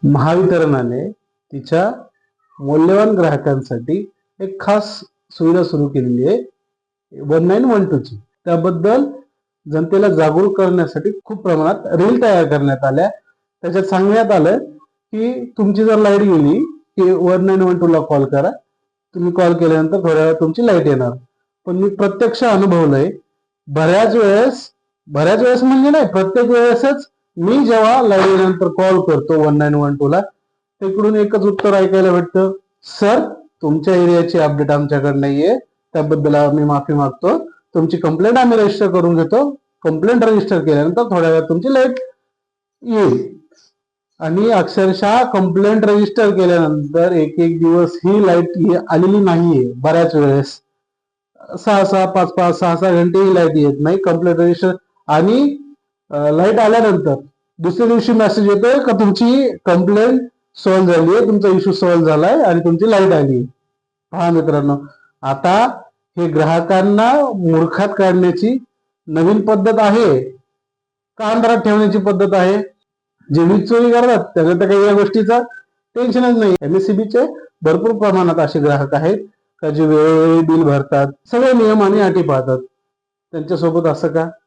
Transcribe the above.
महावितरणाने तिच्या मौल्यवान ग्राहकांसाठी एक खास सुविधा सुरू केलेली आहे 1912 ची. त्याबद्दल जनतेला जागरूक करण्यासाठी खूप प्रमाणात रील तयार करण्यात आल्या. त्याच्यात सांगण्यात आलं की तुमची जर लाईट गेली की 1912 ला कॉल करा. तुम्ही कॉल केल्यानंतर थोड्या वेळात तुमची लाईट येणार. पण मी प्रत्यक्ष अनुभवलंय. बऱ्याच वेळेस म्हणजे नाही, प्रत्येक वेळेसच मी जेव्हा लाईव्ह कॉल करतो 1912 ला, तिकडून एकच उत्तर ऐकायला भेटतं, सर तुमच्या एरियाची अपडेट आमच्याकडे नाहीये, त्याबद्दल आम्ही माफी मागतो. तुमची कंप्लेंट आम्ही रजिस्टर करून घेतो. कंप्लेंट रजिस्टर केल्यानंतर थोड्या वेळात तुमची लाईट येईल. आणि अक्षरशः कंप्लेंट रजिस्टर केल्यानंतर एक दिवस ही लाईट आलेली नाहीये. बऱ्याच वेळेस 6-6 घंटे ही लाईट येत नाही. कंप्लेंट रजिस्टर आणि लाईट आल्यानंतर दुसऱ्या दिवशी मेसेज येतोय का तुमची कंप्लेंट सॉल्व्ह झाली आहे, तुमचा इश्यू सॉल्व्ह झालाय आणि तुमची लाईट आली. पहा मित्रांनो, आता हे ग्राहकांना मूर्खात काढण्याची नवीन पद्धत आहे का अंधारात ठेवण्याची पद्धत आहे? जे वीज चोरी करतात त्याला तर काही या गोष्टीचा टेन्शनच नाही. एमएससीबीचे भरपूर प्रमाणात असे ग्राहक आहेत का जे वेळोवेळी बिल भरतात, सगळे नियम आणि अटी पाळतात. त्यांच्यासोबत असं का?